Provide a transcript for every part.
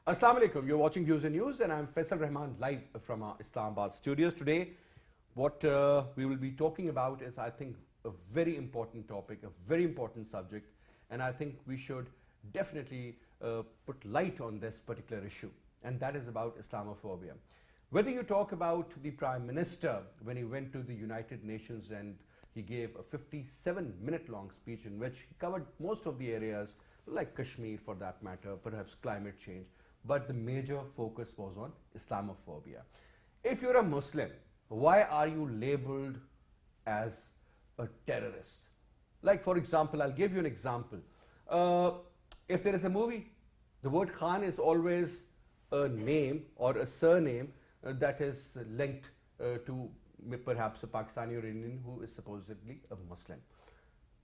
Assalamu alaikum. You're watching Views and News, and I'm Faisal Rehman live from our Islamabad studios. Today, what we will be talking about is, I think, a very important topic, a very important subject, and I think we should definitely put light on this particular issue, and that is about Islamophobia. Whether you talk about the Prime Minister when he went to the United Nations and he gave a 57-minute long speech in which he covered most of the areas like Kashmir for that matter, perhaps climate change, but the major focus was on Islamophobia. If you're a Muslim, why are you labeled as a terrorist? Like, for example, I'll give you an example. If there is a movie, the word Khan is always a name or a surname that is linked to perhaps a Pakistani or Indian who is supposedly a Muslim.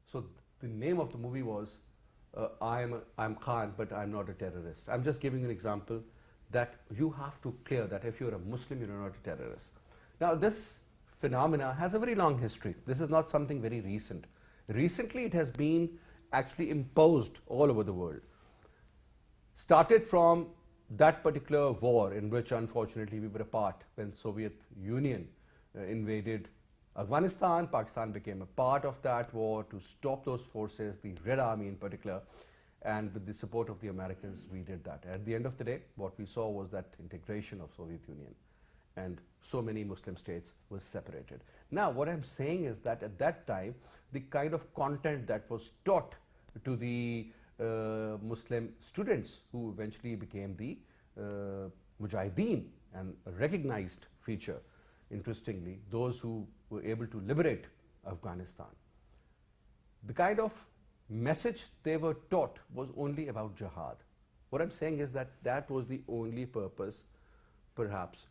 So the name of the movie was I'm Khan, but I'm not a terrorist. I'm just giving an example that you have to clear that if you're a Muslim, you're not a terrorist. Now, this phenomena has a very long history. This is not something very recent. Recently, it has been actually imposed all over the world. Started from that particular war in which, unfortunately, we were a part when Soviet Union invaded Afghanistan. Pakistan became a part of that war to stop those forces, the Red Army in particular, and with the support of the Americans, we did that. At the end of the day, what we saw was that integration of Soviet Union, and so many Muslim states were separated. Now, what I'm saying is that at that time, the kind of content that was taught to the Muslim students who eventually became the Mujahideen, and a recognized feature, interestingly, those who were able to liberate Afghanistan. The kind of message they were taught was only about jihad. What I'm saying is that that was the only purpose perhaps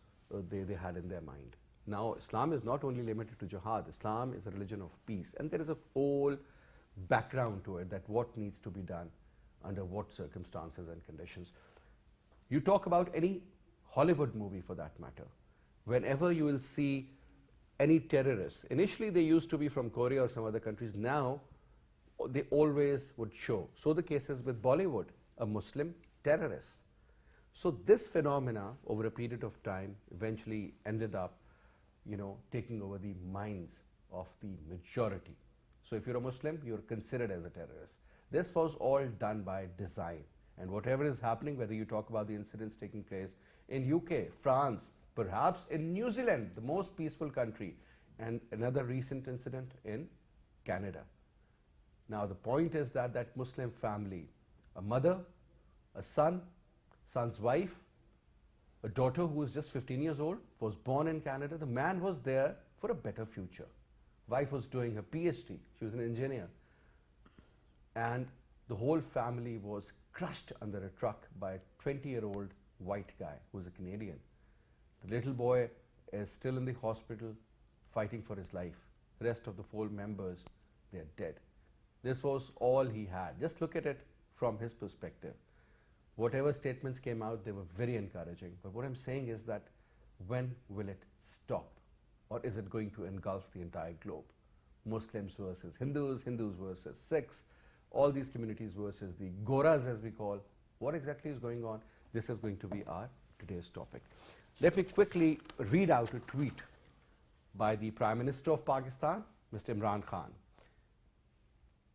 they had in their mind. Now, Islam is not only limited to jihad. Islam is a religion of peace, and there is a whole background to it, that what needs to be done under what circumstances and conditions. You talk about any Hollywood movie for that matter. Whenever you will see any terrorists, initially they used to be from Korea or some other countries, now they always would show. So the cases with Bollywood, a Muslim terrorist. So this phenomena over a period of time eventually ended up, taking over the minds of the majority. So if you're a Muslim, you're considered as a terrorist. This was all done by design. And whatever is happening, whether you talk about the incidents taking place in UK, France, perhaps in New Zealand, the most peaceful country, and another recent incident in Canada. Now, the point is that that Muslim family, a mother, a son, son's wife, a daughter who was just 15 years old, was born in Canada. The man was there for a better future. Wife was doing her PhD. She was an engineer. And the whole family was crushed under a truck by a 20-year-old white guy who was a Canadian. The little boy is still in the hospital fighting for his life. The rest of the 4 members, they're dead. This was all he had. Just look at it from his perspective. Whatever statements came out, they were very encouraging. But what I'm saying is that when will it stop? Or is it going to engulf the entire globe? Muslims versus Hindus, Hindus versus Sikhs, all these communities versus the Goras, as we call. What exactly is going on? This is going to be our today's topic. Let me quickly read out a tweet by the Prime Minister of Pakistan, Mr. Imran Khan.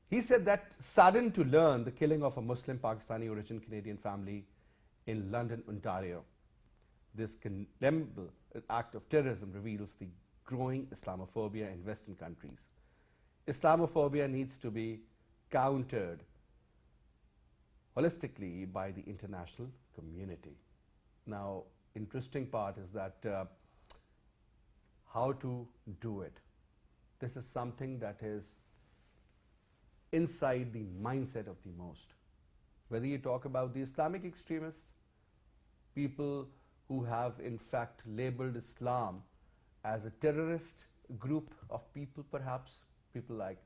He said that, saddened to learn the killing of a Muslim Pakistani origin Canadian family in London, Ontario. This condemnable act of terrorism reveals the growing Islamophobia in Western countries. Islamophobia needs to be countered holistically by the international community. Now, interesting part is that how to do it. This is something that is inside the mindset of the most. Whether you talk about the Islamic extremists, people who have in fact labeled Islam as a terrorist group of people, perhaps people like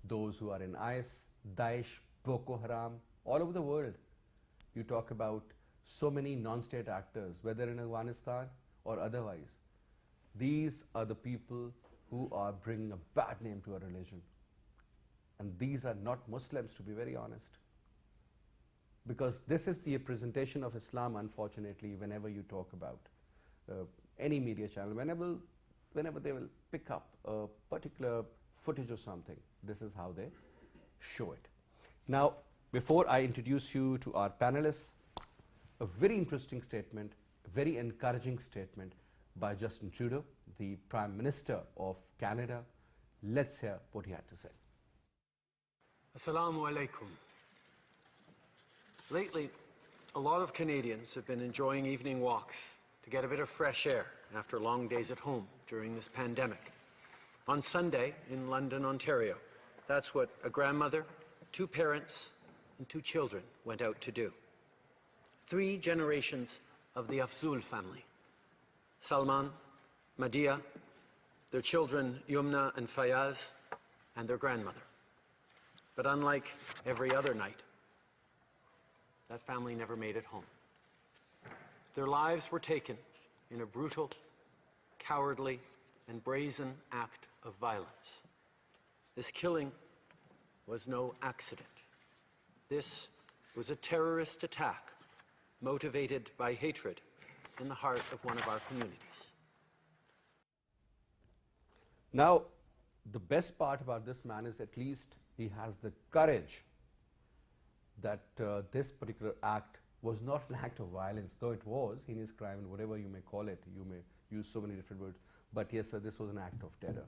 those who are in IS, Daesh, Boko Haram, all over the world. You talk about so many non-state actors, whether in Afghanistan or otherwise. These are the people who are bringing a bad name to a religion. And these are not Muslims, to be very honest. because this is the presentation of Islam, unfortunately, whenever you talk about any media channel, whenever they will pick up a particular footage or something, this is how they show it. Now, before I introduce you to our panelists, a very interesting statement, a very encouraging statement by Justin Trudeau, the Prime Minister of Canada. Let's hear what he had to say. Assalamu alaikum. Lately, a lot of Canadians have been enjoying evening walks to get a bit of fresh air after long days at home during this pandemic. On Sunday in London, Ontario, that's what a grandmother, 2 parents, and 2 children went out to do. 3 generations of the Afzul family. Salman, Madia, their children Yumna and Fayaz, and their grandmother. But unlike every other night, that family never made it home. Their lives were taken in a brutal, cowardly, and brazen act of violence. This killing was no accident. This was a terrorist attack motivated by hatred in the heart of one of our communities. Now, the best part about this man is at least he has the courage that this particular act was not an act of violence, though it was heinous crime and whatever you may call it. You may use so many different words. But yes, sir, this was an act of terror.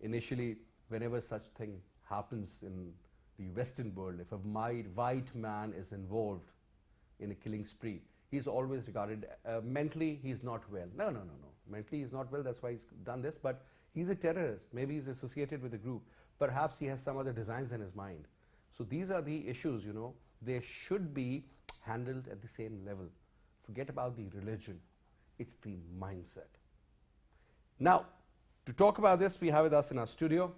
Initially, whenever such thing happens in the Western world, if a white man is involved in a killing spree, he's always regarded mentally he's not well. No. Mentally he's not well, that's why he's done this, but he's a terrorist. Maybe he's associated with a group. Perhaps he has some other designs in his mind. So these are the issues, you know, they should be handled at the same level. Forget about the religion, it's the mindset. Now, to talk about this, we have with us in our studio,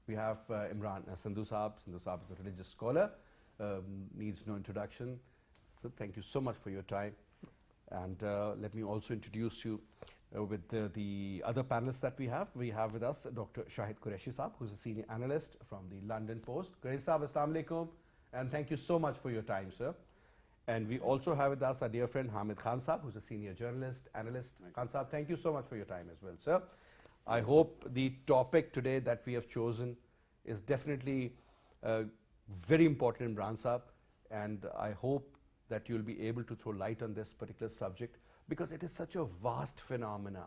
we have Imran Sandhu Saab. Sandhu Saab is a religious scholar, needs no introduction. So thank you so much for your time. And let me also introduce you with the other panelists that we have. We have with us Dr. Shahid Qureshi Saab, who's a senior analyst from the London Post. Qureshi Saab, Assalamu alaikum, and thank you so much for your time, sir. And we also have with us our dear friend Hamid Khan Saab, who's a senior journalist, analyst. Khan Saab, thank you so much for your time as well, sir. I hope the topic today that we have chosen is definitely very important, Imran Saab, and I hope that you'll be able to throw light on this particular subject, because it is such a vast phenomena.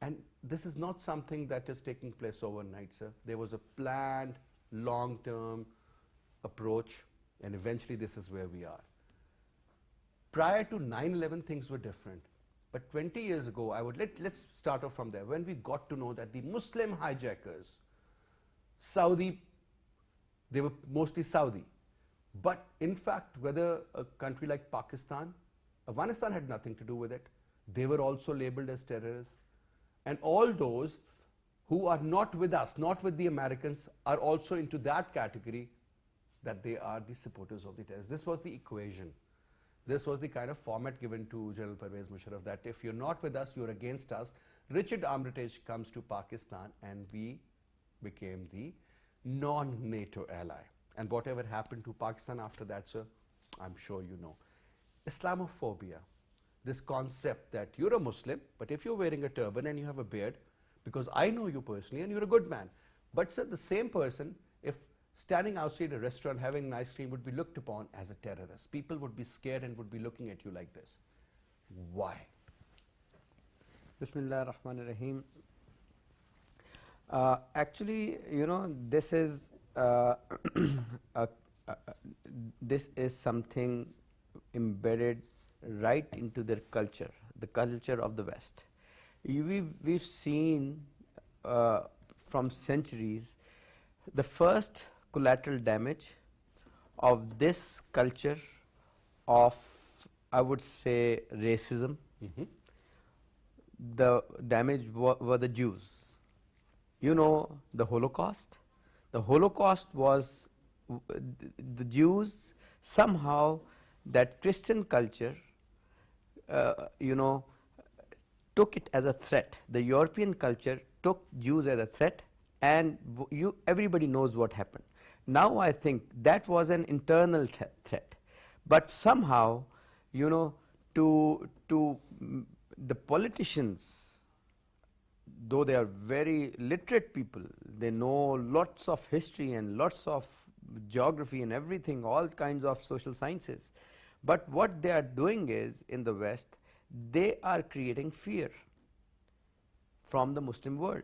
And this is not something that is taking place overnight, sir. There was a planned, long-term approach, and eventually this is where we are. Prior to 9/11, things were different. But 20 years ago, let's start off from there. When we got to know that the Muslim hijackers, Saudi, they were mostly Saudi. But in fact, whether a country like Pakistan, Afghanistan had nothing to do with it. They were also labeled as terrorists. And all those who are not with us, not with the Americans, are also into that category, that they are the supporters of the terrorists. This was the equation. This was the kind of format given to General Pervez Musharraf, that if you're not with us, you're against us. Richard Armitage comes to Pakistan and we became the non-NATO ally. And whatever happened to Pakistan after that, sir, I'm sure you know. Islamophobia, this concept that you're a Muslim, but if you're wearing a turban and you have a beard, because I know you personally and you're a good man, but sir, the same person, if standing outside a restaurant having an ice cream, would be looked upon as a terrorist. People would be scared and would be looking at you like this. Why? Bismillah ar-Rahman ar-Rahim. Actually, you know, this is this is something embedded right into their culture, the culture of the West. We've seen from centuries the first collateral damage of this culture of, I would say, racism. The damage were the Jews. You know, the Holocaust. The Holocaust was the Jews, somehow that Christian culture, you know, took it as a threat. The European culture took Jews as a threat, and everybody knows what happened. Now I think that was an internal threat. But somehow, you know, the politicians, though they are very literate people, they know lots of history and lots of geography and everything, all kinds of social sciences. But what they are doing is, in the West, they are creating fear from the Muslim world,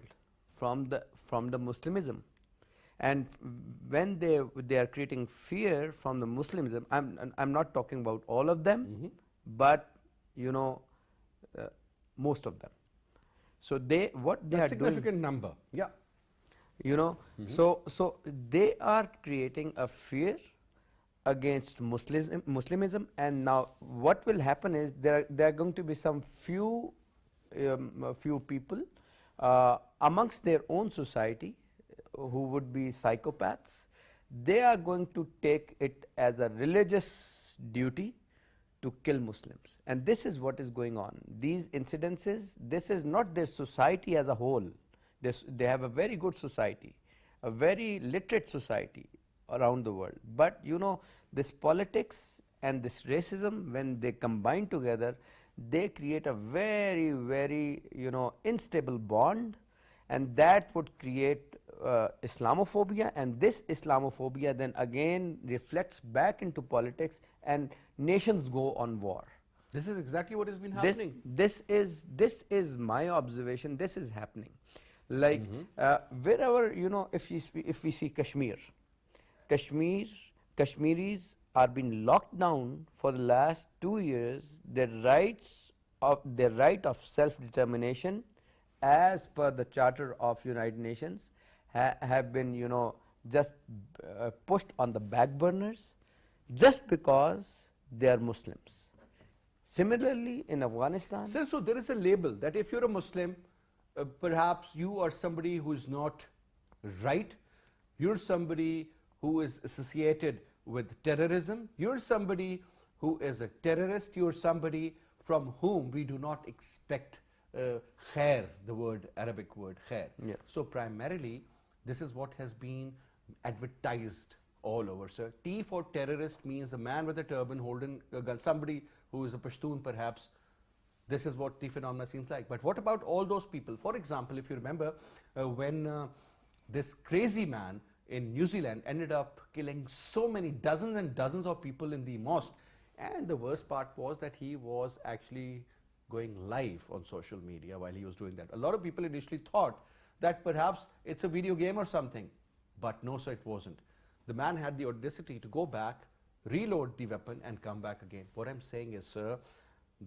from the Muslimism. And when they are creating fear from the Muslimism, I'm not talking about all of them, but you know, most of them. So what they A are significant doing, number. Yeah. you know, so they are creating a fear against Muslimism, and now what will happen is there are going to be some few people amongst their own society who would be psychopaths. They are going to take it as a religious duty to kill Muslims, and this is what is going on. These incidences, this is not their society as a whole. They have a very good society, a very literate society around the world. But you know, this politics and this racism, when they combine together, they create a very, very, you know, unstable bond, and that would create Islamophobia, and this Islamophobia then again reflects back into politics, and nations go on war. This is exactly what has been happening. This is my observation. This is happening. Like wherever, you know, if we see Kashmiris are being locked down for the last 2 years. Their right of self-determination, as per the Charter of United Nations, have been, you know, just pushed on the back burners, just because they are Muslims. Similarly, in Afghanistan, So there is a label that if you're a Muslim, perhaps you are somebody who is not right, you're somebody who is associated with terrorism, you're somebody who is a terrorist, you're somebody from whom we do not expect khair, the word, Arabic word khair. Yeah. So primarily, this is what has been advertised all over, sir. T for terrorist means a man with a turban holding a gun, somebody who is a Pashtun perhaps. This is what the phenomena seems like. But what about all those people? For example, if you remember when this crazy man in New Zealand ended up killing so many dozens and dozens of people in the mosque, and the worst part was that he was actually going live on social media while he was doing that. A lot of people initially thought that perhaps it's a video game or something, but no, sir, it wasn't. The man had the audacity to go back, reload the weapon, and come back again. What I'm saying is, sir,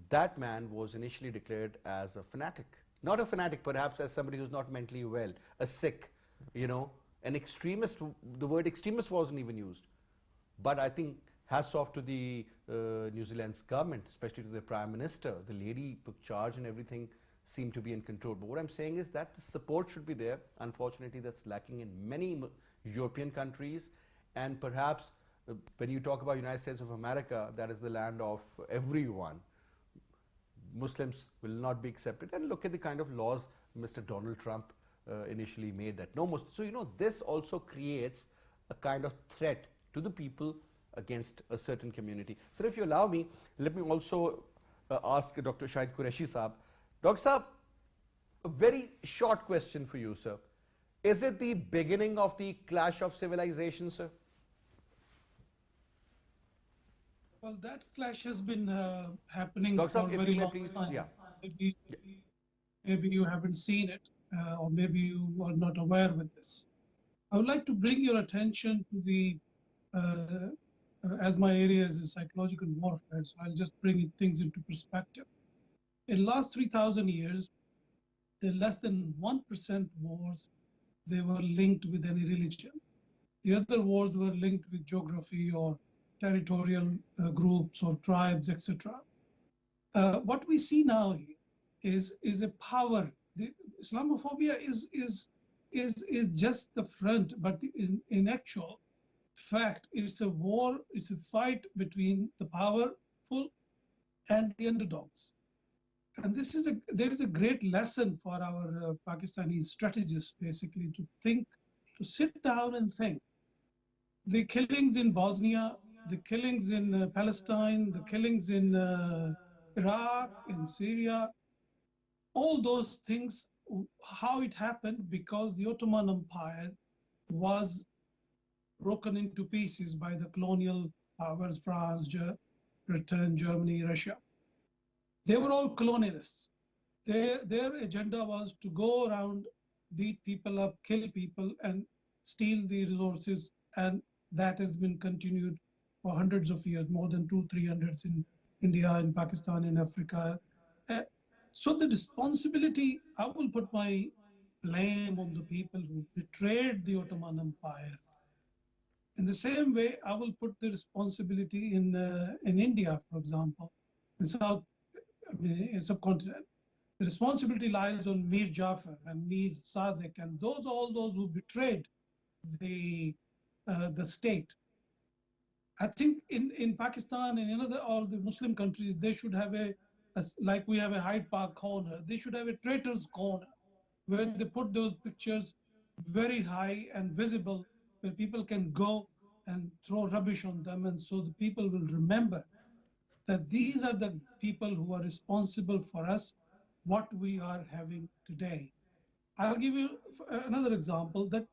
that man was initially declared as a fanatic. Not a fanatic, perhaps as somebody who's not mentally well, a Sikh, you know, an extremist. The word extremist wasn't even used. But I think hats off to the New Zealand's government, especially to the Prime Minister. The lady took charge and everything seemed to be in control. But what I'm saying is that the support should be there. Unfortunately, that's lacking in many European countries, and perhaps when you talk about United States of America, that is the land of everyone. Muslims will not be accepted, and look at the kind of laws Mr. Donald Trump initially made, that no Muslim. So you know, this also creates a kind of threat to the people against a certain community. So if you allow me, let me also ask Dr. Shahid Qureshi Saab. Dr. Saab, a very short question for you, sir. Is it the beginning of the clash of civilizations, sir? Well, that clash has been happening Dr. for Saab, a if very you may long please, time. yeah. Maybe you haven't seen it, or maybe you are not aware with this. I would like to bring your attention to the, as my area is psychological warfare, so I'll just bring things into perspective. In the last 3,000 years, the less than 1% wars, they were linked with any religion. The other wars were linked with geography or territorial groups or tribes, etc. What we see now is a power. The Islamophobia is just the front, but in actual fact, it's a war. It's a fight between the powerful and the underdogs. And there is a great lesson for our Pakistani strategists, basically, to sit down and think. The killings in Bosnia, the killings in Palestine, the killings in Iraq, in Syria, all those things, how it happened, because the Ottoman Empire was broken into pieces by the colonial powers, France, Britain, Germany, Russia. They were all colonialists. Their agenda was to go around, beat people up, kill people, and steal the resources. And that has been continued for hundreds of years, more than 200-300 in India, in Pakistan, in Africa. So the responsibility, I will put my blame on the people who betrayed the Ottoman Empire. In the same way, I will put the responsibility in India, for example, in subcontinent. The responsibility lies on Mir Jafar and Mir Sadiq and all those who betrayed the state. I think in Pakistan and in all the Muslim countries, they should have like we have a Hyde Park corner, they should have a traitors corner where they put those pictures very high and visible, where people can go and throw rubbish on them. And so the people will remember that these are the people who are responsible for us, what we are having today. I'll give you another example that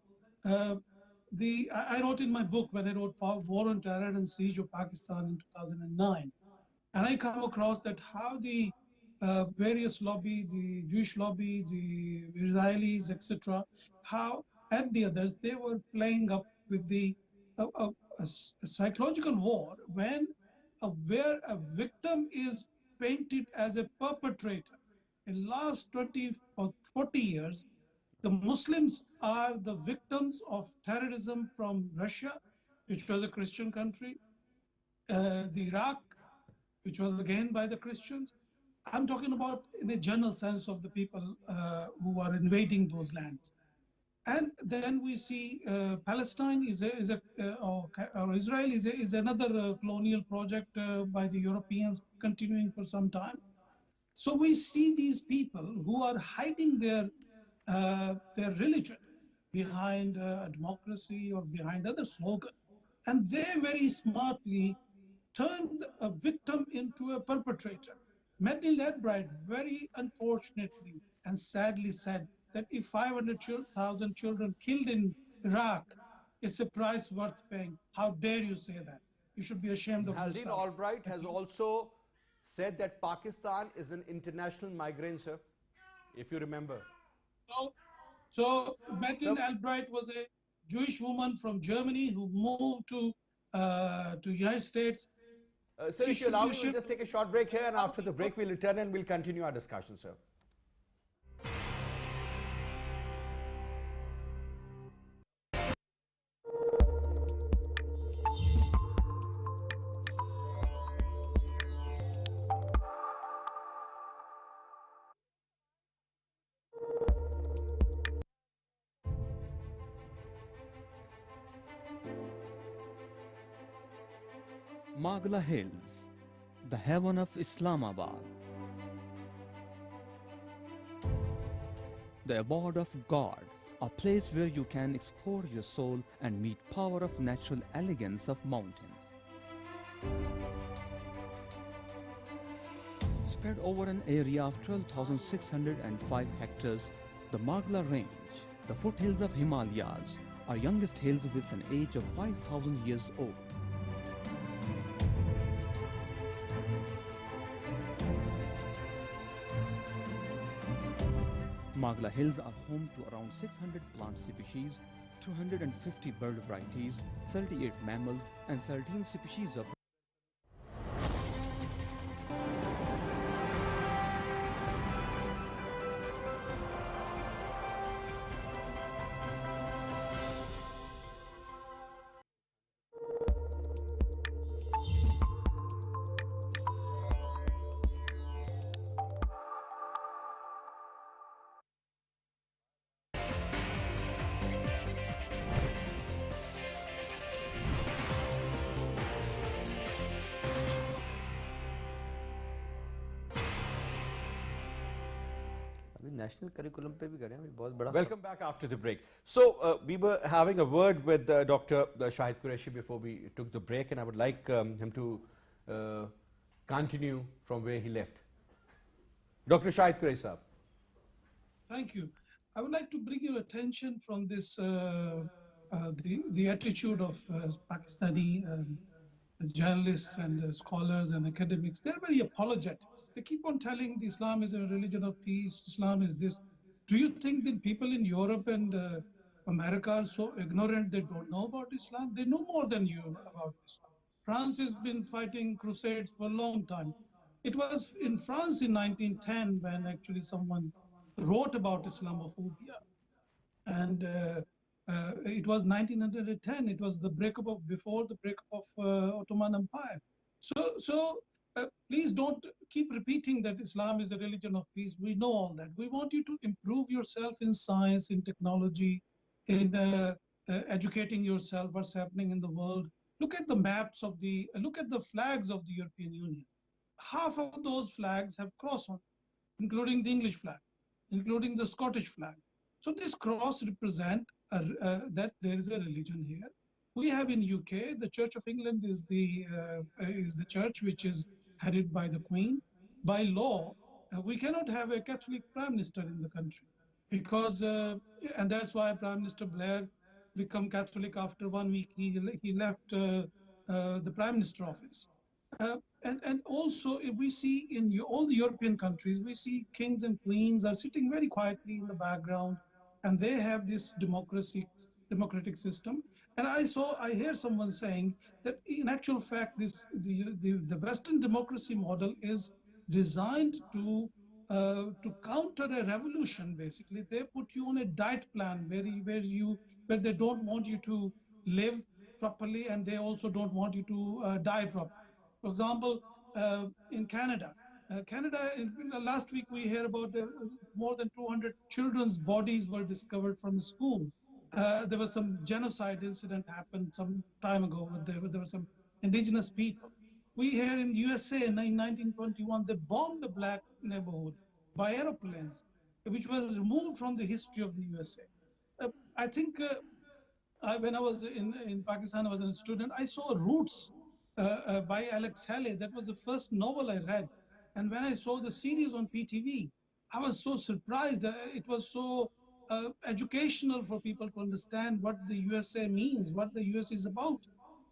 I wrote in my book when I wrote War on Terror and Siege of Pakistan in 2009. And I come across that how the various lobby, the Jewish lobby, the Israelis, etc., how and the others, they were playing up with the a psychological war where a victim is painted as a perpetrator. In last 20 or 40 years, the Muslims are the victims of terrorism from Russia, which was a Christian country, the Iraq, which was again by the Christians. I'm talking about in a general sense of the people who are invading those lands. And then we see Palestine or Israel is another colonial project by the Europeans continuing for some time. So we see these people who are hiding their religion behind democracy or behind other slogans, and they very smartly turned a victim into a perpetrator. Madeleine Albright very unfortunately and sadly said that if 500,000 children killed in Iraq, it's a price worth paying. How dare you say that? You should be ashamed of Madeleine yourself. Albright has also said that Pakistan is an international migrant, sir, if you remember. So Madeleine Albright was a Jewish woman from Germany who moved to United States. Sir, if you allow me, we'll just take a short break here, and after the break, we'll return and we'll continue our discussion, sir. Magla Hills, the heaven of Islamabad. The abode of God, a place where you can explore your soul and meet power of natural elegance of mountains. Spread over an area of 12,605 hectares, the Magla Range, the foothills of Himalayas, are youngest hills with an age of 5,000 years old. Magla Hills are home to around 600 plant species, 250 bird varieties, 38 mammals, and 13 species of अभी national curriculum पे भी करें, बहुत बड़ा Welcome back after the break. So, we were having a word with Dr. Shahid Qureshi before we took the break, and I would like him to continue from where he left. Dr. Shahid Qureshi, sir. Thank you. I would like to bring your attention from this the attitude of Pakistani journalists and scholars and academics. They're very apologetics. They keep on telling the Islam is a religion of peace. Islam is this. Do you think that people in Europe and America are so ignorant they don't know about Islam? They know more than you about Islam. France has been fighting crusades for a long time. It was in France in 1910 when actually someone wrote about Islamophobia, and it was 1910. It was the breakup of before the breakup of Ottoman Empire. So please don't keep repeating that Islam is a religion of peace. We know all that. We want you to improve yourself in science, in technology, in educating yourself. What's happening in the world? Look at the maps of the. Look at the flags of the European Union. Half of those flags have cross on, including the English flag, including the Scottish flag. So this cross represent that there is a religion here. We have in UK, the Church of England is the church which is headed by the Queen. By law, we cannot have a Catholic Prime Minister in the country because, and that's why Prime Minister Blair became Catholic after 1 week. He left the Prime Minister office. And also, if we see in all the European countries, we see kings and queens are sitting very quietly in the background, and they have this democratic system. And I hear someone saying that in actual fact, the Western democracy model is designed to counter a revolution. Basically, they put you on a diet plan where they don't want you to live properly, and they also don't want you to die properly. For example, in Canada, last week we hear about more than 200 children's bodies were discovered from a school. There was some genocide incident happened some time ago. There were some indigenous people. We hear in USA in 1921, they bombed a black neighborhood by aeroplanes, which was removed from the history of the USA. I think when I was in Pakistan, I was a student, I saw Roots by Alex Haley. That was the first novel I read. And when I saw the series on PTV, I was so surprised. It was so educational for people to understand what the USA means, what the US is about.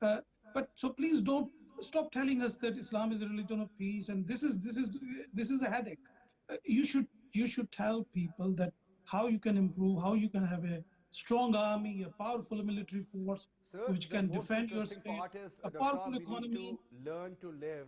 Uh, but so please don't stop telling us that Islam is a religion of peace and this is a headache. You should tell people that how you can improve, how you can have a strong army, a powerful military force Sir, which the can most defend your interesting state, part is, a Dr. powerful Saab, we need economy. to learn to live,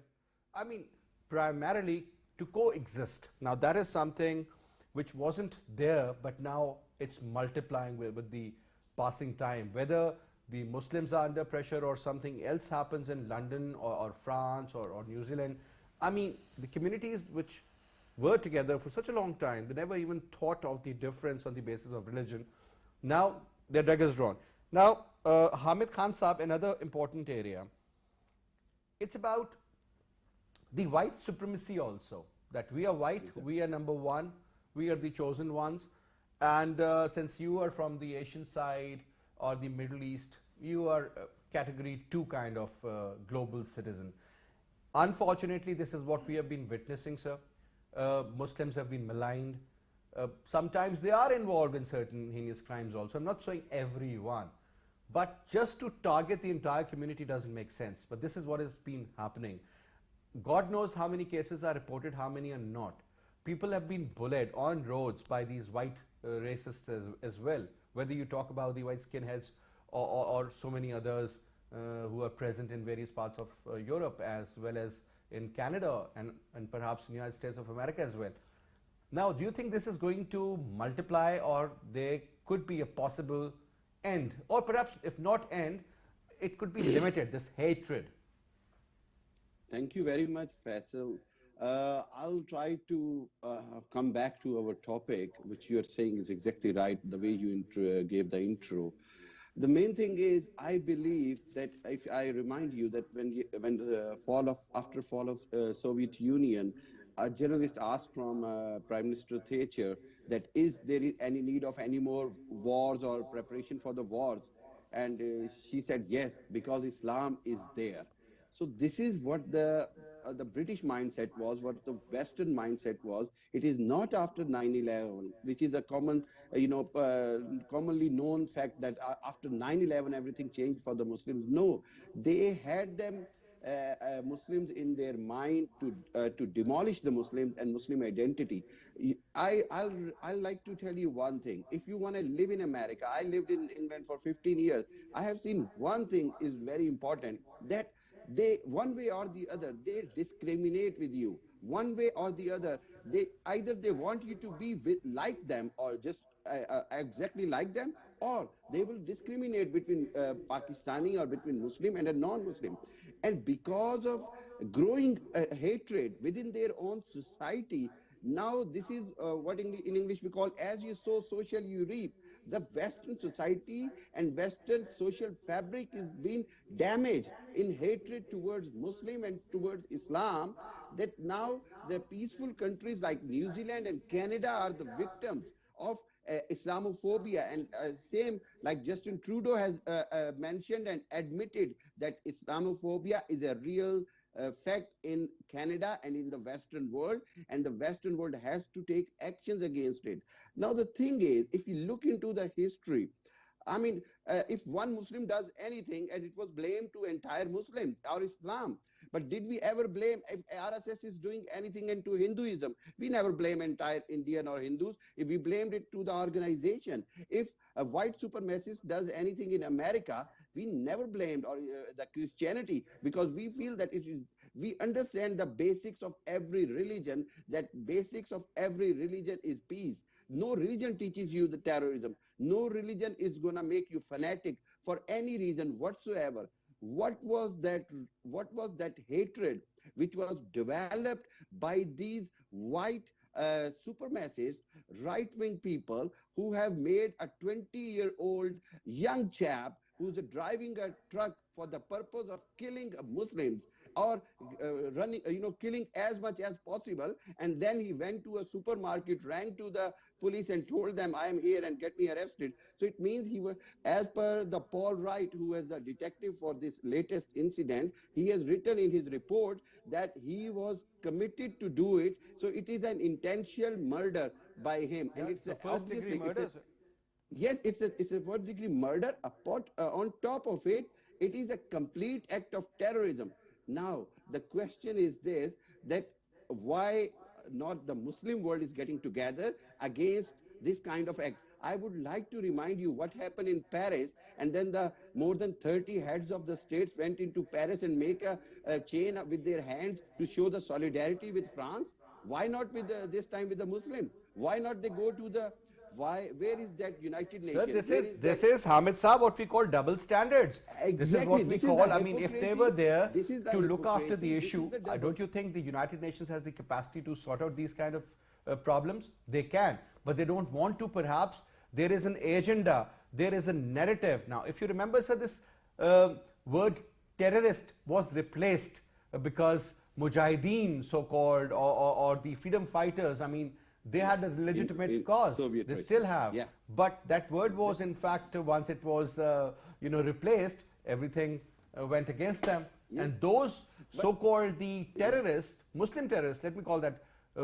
I mean, primarily to coexist. Now, that is something which wasn't there, but now it's multiplying with the passing time. Whether the Muslims are under pressure or something else happens in London or France or New Zealand, I mean, the communities which were together for such a long time, they never even thought of the difference on the basis of religion. Now, their daggers drawn. Now, Hamid Khan Saab, another important area. It's about the white supremacy also, that we are white, we are number one, we are the chosen ones. And since you are from the Asian side or the Middle East, you are category 2 kind of global citizen. Unfortunately, this is what we have been witnessing, sir. Muslims have been maligned. Sometimes they are involved in certain heinous crimes also. I'm not saying everyone. But just to target the entire community doesn't make sense. But this is what has been happening. God knows how many cases are reported, how many are not. People have been bullied on roads by these white racists as well. Whether you talk about the white skinheads or so many others who are present in various parts of Europe as well as in Canada and perhaps in the United States of America as well. Now, do you think this is going to multiply, or there could be a possible end, or perhaps if not end, it could be limited, this hatred? Thank you very much, Faisal. I'll try to come back to our topic, which you are saying is exactly right, the way you gave the intro. The main thing is, I believe that if I remind you that when the after fall of Soviet Union, a journalist asked from Prime Minister Thatcher that is there any need of any more wars or preparation for the wars, and she said yes, because Islam is there. So this is what the British mindset was, what the Western mindset was. It is not after 9/11, which is a common, commonly known fact that after 9/11 everything changed for the Muslims. No, they had them Muslims in their mind to demolish the Muslims and Muslim identity. I'll like to tell you one thing. If you want to live in America, I lived in England for 15 years. I have seen one thing is very important, that they, one way or the other, they discriminate with you. One way or the other, they either they want you to be like them or just exactly like them, or they will discriminate between Pakistani or between Muslim and a non-Muslim. And because of growing hatred within their own society, now this is what in English we call, as you sow, so shall you reap. The Western society and Western social fabric is being damaged in hatred towards Muslim and towards Islam, that now the peaceful countries like New Zealand and Canada are the victims of Islamophobia. And same like Justin Trudeau has mentioned and admitted that Islamophobia is a real fact in Canada and in the Western world, and the Western world has to take actions against it. Now the thing is, if you look into the history, I mean, if one Muslim does anything and it was blamed to entire Muslims or Islam, but did we ever blame, if RSS is doing anything into Hinduism, we never blame entire Indian or Hindus. If we blamed it to the organization, if a white supremacist does anything in America, we never blamed or the Christianity, because we feel that it is, we understand the basics of every religion, that basics of every religion is peace. No religion teaches you the terrorism. No religion is going to make you fanatic for any reason whatsoever. What was that hatred which was developed by these white supremacist right-wing people who have made a 20-year-old young chap who's driving a truck for the purpose of killing Muslims or killing as much as possible, and then he went to a supermarket, rang to the police and told them, I am here and get me arrested. So it means he was, as per the Paul Wright, who was the detective for this latest incident, he has written in his report that he was committed to do it. So it is an intentional murder by him. Yeah, and it's a first-degree murder. Yes, it's a first-degree murder. On top of it, it is a complete act of terrorism. Now, the question is this, that why not the Muslim world is getting together against this kind of act. I would like to remind you what happened in Paris, and then the more than 30 heads of the states went into Paris and make a chain with their hands to show the solidarity with France. Why not with this time with the Muslims? Why not they go to the, where is that United Nations? Sir, this is Hamid Saab, what we call double standards. Exactly. This is what we call, I mean, if they were there to look after the hypocrisy. issue, don't you think the United Nations has the capacity to sort out these kind of problems? They can, but they don't want to perhaps. There is an agenda, there is a narrative. Now, if you remember, sir, this word terrorist was replaced because Mujahideen, so-called, or the freedom fighters, I mean, they had a legitimate cause. Soviet they Russia. still have. Yeah. But that word was, in fact, once it was, replaced, everything went against them. Yeah. And those so-called the terrorists, Muslim terrorists, let me call that,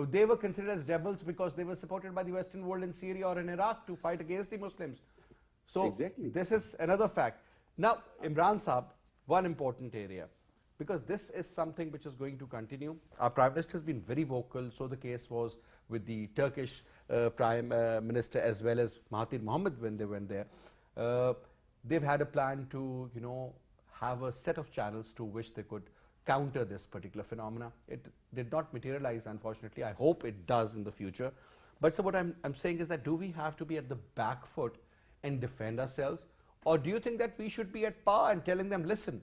they were considered as rebels because they were supported by the Western world in Syria or in Iraq to fight against the Muslims. So Exactly. this is another fact. Now, Imran Saab, one important area, because this is something which is going to continue. Our Prime Minister has been very vocal, so the case was with the Turkish Prime Minister as well as Mahathir Mohamad when they went there. They've had a plan to, have a set of channels to which they could counter this particular phenomena. It did not materialize, unfortunately. I hope it does in the future. But so what I'm saying is that, do we have to be at the back foot and defend ourselves? Or do you think that we should be at par and telling them, listen,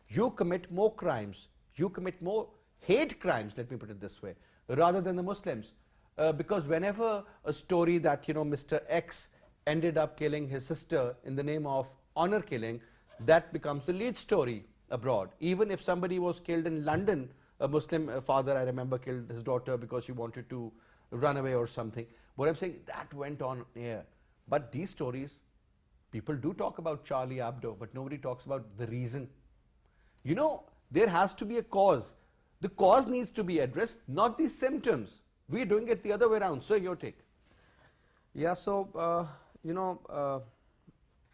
you commit more crimes, you commit more hate crimes, let me put it this way, rather than the Muslims? Because whenever a story that, Mr. X ended up killing his sister in the name of honor killing, that becomes the lead story abroad. Even if somebody was killed in London a Muslim father, I remember, killed his daughter because she wanted to run away or something. But I'm saying that went on air. But these stories, people do talk about Charlie Hebdo, but nobody talks about the reason. You know, there has to be a cause. The cause needs to be addressed, not the symptoms. We're doing it the other way around. Sir, your take. Yeah, so,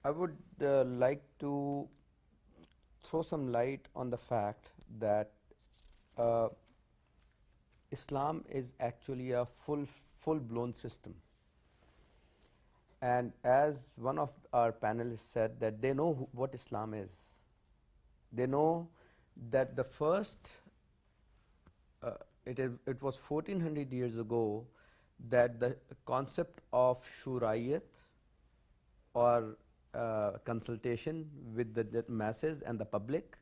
I would like to throw some light on the fact that Islam is actually a full-blown system. And as one of our panelists said, that they know what Islam is. They know that the first, it was 1400 years ago that the concept of shura'iyat, or consultation with the masses and the public,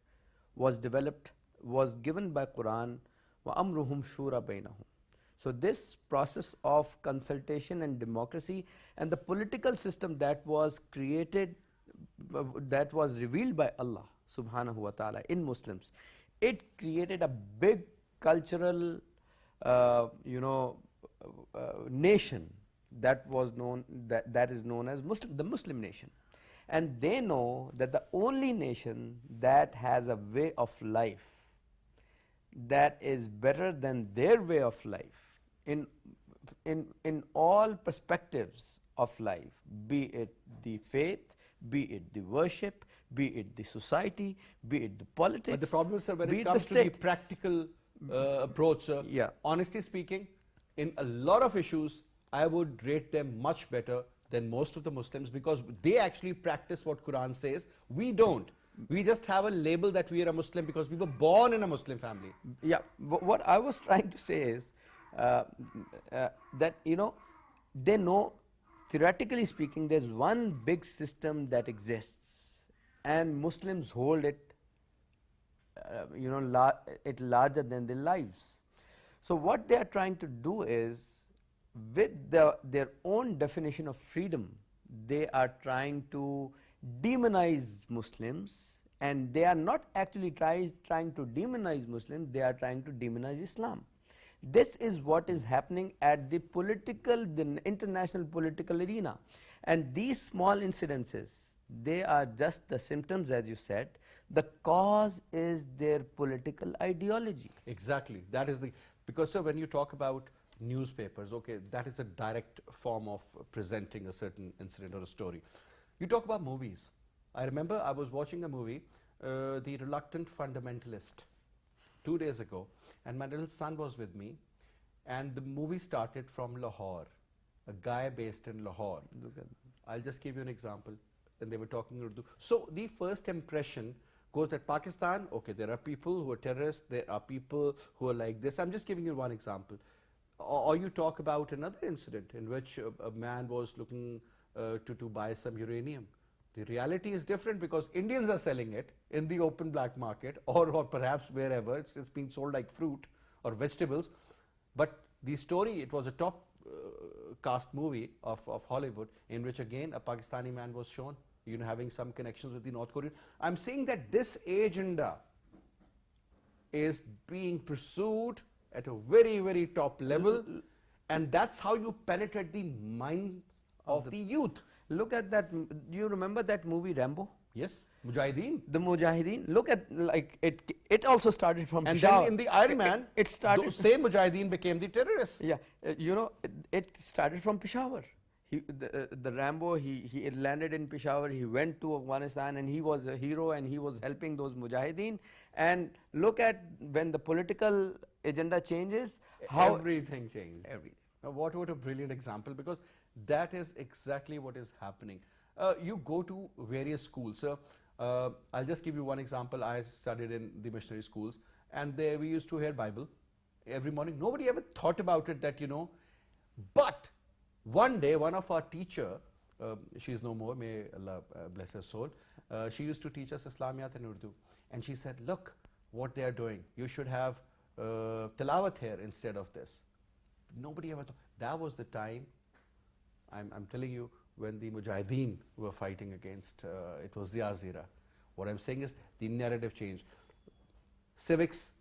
was developed, was given by Quran, وَأَمْرُهُمْ شُورَ بَيْنَهُمْ. So this process of consultation and democracy and the political system that was created, that was revealed by Allah subhanahu wa ta'ala in Muslims, it created a big cultural nation that was known, that is known as the Muslim nation. And they know that the only nation that has a way of life that is better than their way of life in all perspectives of life, be it the faith, be it the worship, be it the society, be it the politics. But the problem is, sir, when be it the comes to the state. practical approach, sir, Yeah. honestly speaking, in a lot of issues, I would rate them much better than most of the Muslims, because they actually practice what Quran says. We don't. We just have a label that we are a Muslim because we were born in a Muslim family. Yeah, what I was trying to say is that, they know, theoretically speaking, there's one big system that exists, and Muslims hold it, it larger than their lives. So what they are trying to do is, with their own definition of freedom, they are trying to demonize Muslims, and they are not actually trying to demonize Muslims, they are trying to demonize Islam. This is what is happening at the international political arena. And these small incidences, they are just the symptoms, as you said. The cause is their political ideology. Exactly. That is because, sir, when you talk about newspapers, okay, that is a direct form of presenting a certain incident or a story. You talk about movies. I remember I was watching a movie, The Reluctant Fundamentalist, 2 days ago, and my little son was with me, and the movie started from Lahore, a guy based in Lahore. I'll just give you an example. And they were talking Urdu. So the first impression goes that Pakistan, okay, there are people who are terrorists, there are people who are like this. I'm just giving you one example. Or you talk about another incident in which a man was looking to buy some uranium. The reality is different because Indians are selling it in the open black market, or perhaps wherever it's being sold like fruit or vegetables. But the story, it was a top cast movie of Hollywood, in which again a Pakistani man was shown, having some connections with the North Korean. I'm saying that this agenda is being pursued at a very, very top level, and that's how you penetrate the minds of the youth. Look at that. Do you remember that movie Rambo? Yes, Mujahideen. The Mujahideen. Look at, like, it also started from And Peshawar. then in the Iron Man, it started. those same Mujahideen became the terrorists. Yeah, it started from Peshawar. The Rambo, he landed in Peshawar, he went to Afghanistan, and he was a hero, and he was helping those Mujahideen. And look at when the political agenda changes, how everything changed. Now, what a brilliant example, because that is exactly what is happening. You go to various schools. I'll just give you one example. I studied in the missionary schools, and there we used to hear Bible every morning. Nobody ever thought about it that, but one day one of our teacher, she is no more, may Allah bless her soul, she used to teach us Islamiyat in Urdu, and she said, look what they are doing. You should have tilawat here instead of this. Nobody ever thought. That was the time, I'm telling you, when the Mujahideen were fighting against, it was the Azira. What I'm saying is the narrative changed. Civics,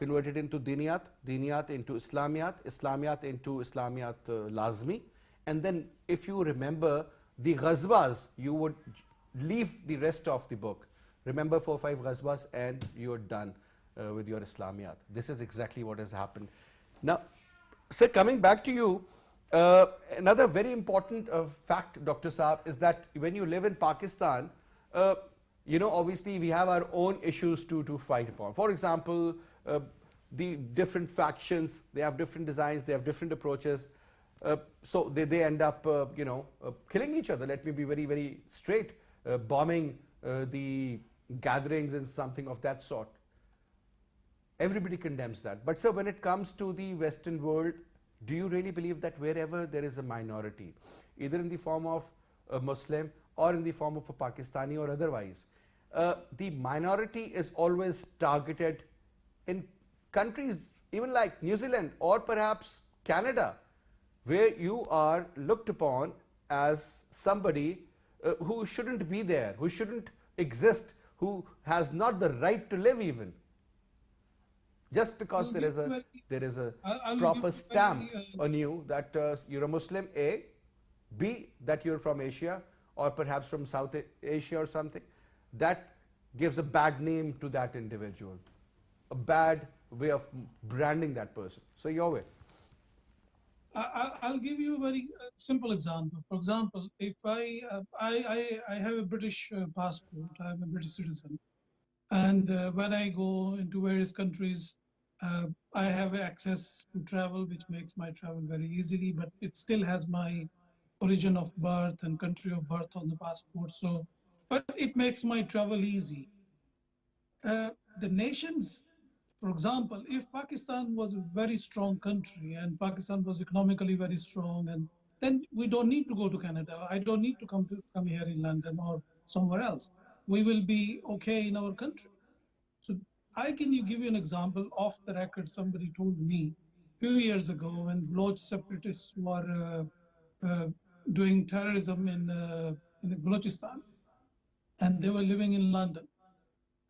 converted into diniyat, diniyat into Islamiyat, Islamiyat into Islamiyat Lazmi. And then if you remember the ghazwas, you would leave the rest of the book. Remember 4 or 5 ghazwas and you're done with your Islamiyat. This is exactly what has happened. Now, sir, coming back to you, another very important fact, Dr. Saab, is that when you live in Pakistan, you know, obviously we have our own issues to fight upon. For example, the different factions, they have different designs, they have different approaches. So they end up, you know, killing each other. Let me be very, very straight, bombing the gatherings and something of that sort. Everybody condemns that. But sir, when it comes to the Western world, do you really believe that wherever there is a minority, either in the form of a Muslim or in the form of a Pakistani or otherwise, the minority is always targeted in countries even like New Zealand or perhaps Canada, where you are looked upon as somebody who shouldn't be there, who shouldn't exist, who has not the right to live even, just because there is a proper stamp on you that you're a Muslim, A, B, that you're from Asia or perhaps from South Asia or something. That gives a bad name to that individual, a bad way of branding that person. So your way. I'll give you a very simple example. For example, if I have a British passport, I'm a British citizen, and when I go into various countries, I have access to travel, which makes my travel very easily, but it still has my origin of birth and country of birth on the passport. So, but it makes my travel easy. The nations, for example, if Pakistan was a very strong country and Pakistan was economically very strong, and then we don't need to go to Canada. I don't need to come here in London or somewhere else. We will be okay in our country. So I can give you an example off the record. Somebody told me a few years ago when Baloch separatists were doing terrorism in Balochistan, and they were living in London.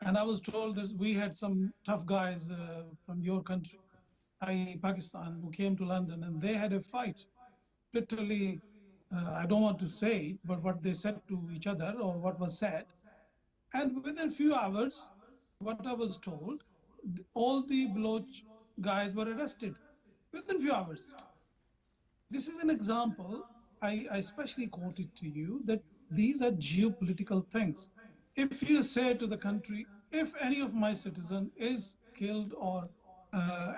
And I was told that we had some tough guys from your country, i.e. Pakistan, who came to London, and they had a fight. Literally, I don't want to say it, but what they said to each other or what was said. And within a few hours, what I was told, all the Baloch guys were arrested within a few hours. This is an example I especially quoted to you, that these are geopolitical things. If you say to the country, if any of my citizen is killed or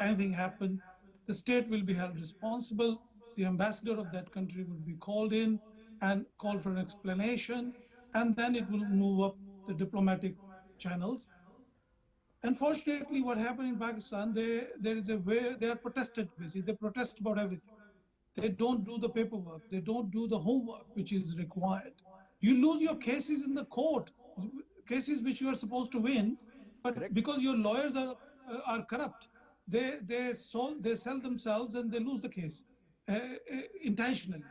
anything happened, the state will be held responsible. The ambassador of that country will be called in and called for an explanation, and then it will move up the diplomatic channels. Unfortunately, what happened in Pakistan, there is a way they are protested busy. They protest about everything. They don't do the paperwork. They don't do the homework which is required. You lose your cases in the court, cases which you are supposed to win, but Correct. because your lawyers are corrupt, they sell themselves and they lose the case intentionally.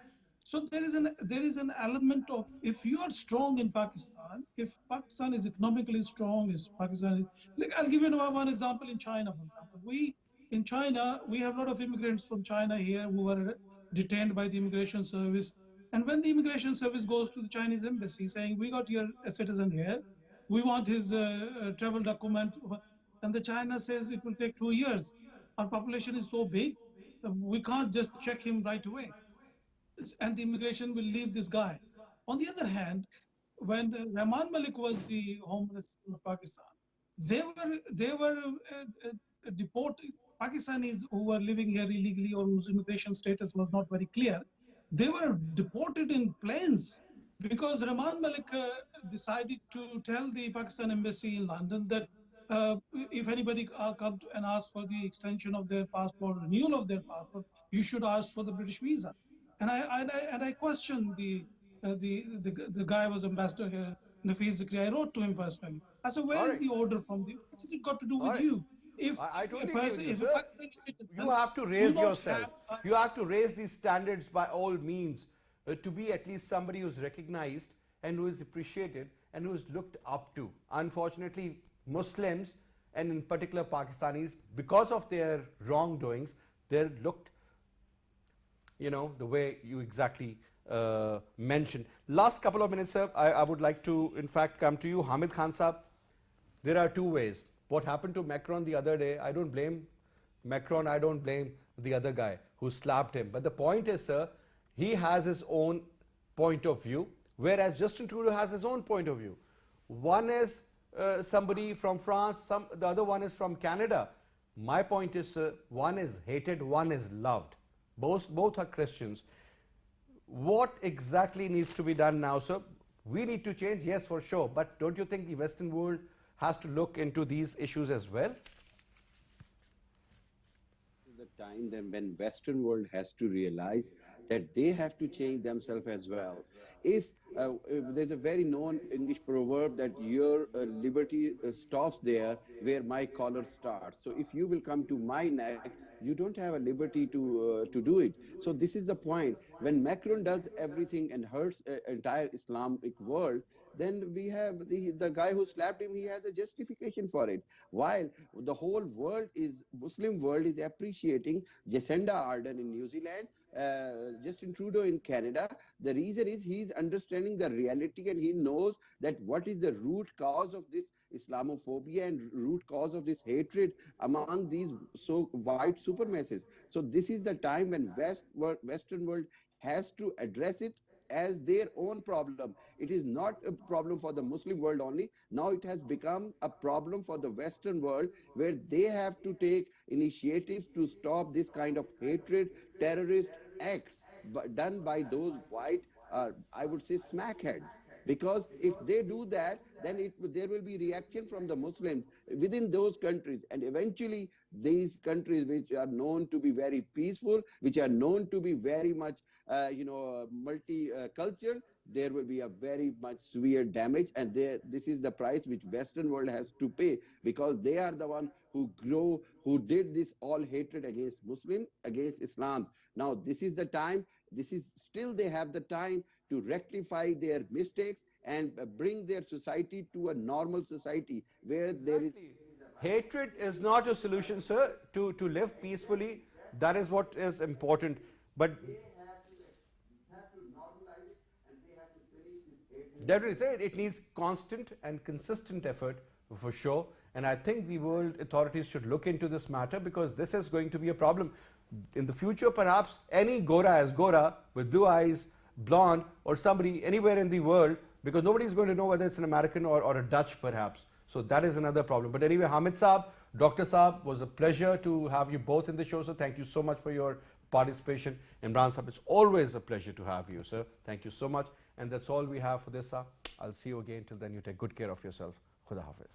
So there is an element of, if you are strong in Pakistan, if Pakistan is economically strong, is Pakistan is, like, I'll give you one example in China. For example, in China we have a lot of immigrants from China here who were detained by the immigration service. And when the immigration service goes to the Chinese embassy saying, we got here a citizen here, we want his travel document, and the China says it will take 2 years. Our population is so big, we can't just check him right away. And the immigration will leave this guy. On the other hand, when Rehman Malik was the Home Minister of Pakistan, they were deported. Pakistanis who were living here illegally or whose immigration status was not very clear, they were deported in planes because Rehman Malik decided to tell the Pakistan embassy in London that if anybody comes and asks for the extension of their passport, renewal of their passport, you should ask for the British visa. And I questioned the guy who was ambassador here, Nafiz Zikri. I wrote to him personally. I said, where is the order from the? What has it got to do with you? If I a totally person, agree with you, if a sir. Pakistani citizen, You have to raise yourself. You have to raise these standards by all means to be at least somebody who's recognized and who is appreciated and who is looked up to. Unfortunately, Muslims and in particular Pakistanis, because of their wrongdoings, they're looked, the way you exactly mentioned. Last couple of minutes, sir, I would like to, in fact, come to you. Hamid Khan Saab, there are two ways. What happened to Macron the other day, I don't blame Macron, I don't blame the other guy who slapped him. But the point is, sir, he has his own point of view, whereas Justin Trudeau has his own point of view. One is somebody from France, the other one is from Canada. My point is, one is hated, one is loved. Both are Christians. What exactly needs to be done now, sir? We need to change, yes, for sure, but don't you think the Western world has to look into these issues as well? The time then when Western world has to realize that they have to change themselves as well. If there's a very known English proverb that your liberty stops there where my collar starts. So if you will come to my neck, you don't have a liberty to do it. So this is the point. When Macron does everything and hurts entire Islamic world, then we have the guy who slapped him, he has a justification for it. While the whole world Muslim world is appreciating Jacinda Ardern in New Zealand, Justin Trudeau in Canada, the reason is he's understanding the reality and he knows that what is the root cause of this Islamophobia and root cause of this hatred among these white supremacists. So this is the time when Western world has to address it as their own problem. It is not a problem for the Muslim world only. Now it has become a problem for the Western world, where they have to take initiatives to stop this kind of hatred, terrorist acts done by those white, I would say, smackheads. Because if they do that, then there will be reaction from the Muslims within those countries. And eventually, these countries which are known to be very peaceful, which are known to be very much multicultural, there will be a very much severe damage, and this is the price which Western world has to pay, because they are the one who did this all hatred against Muslim, against Islam. Now this is the time, they have the time to rectify their mistakes and bring their society to a normal society where there is... Hatred is not a solution, sir, to live peacefully. That is what is important. But definitely, sir, it needs constant and consistent effort for sure. And I think the world authorities should look into this matter, because this is going to be a problem. In the future, perhaps any Gora as Gora with blue eyes, blonde, or somebody anywhere in the world, because nobody is going to know whether it's an American or a Dutch perhaps. So that is another problem. But anyway, Hamid Saab, Dr. Saab, was a pleasure to have you both in the show, so thank you so much for your participation. Imran Saab, it's always a pleasure to have you, sir. Thank you so much. And that's all we have for this, sir. I'll see you again. Till then, you take good care of yourself. Khuda Hafiz.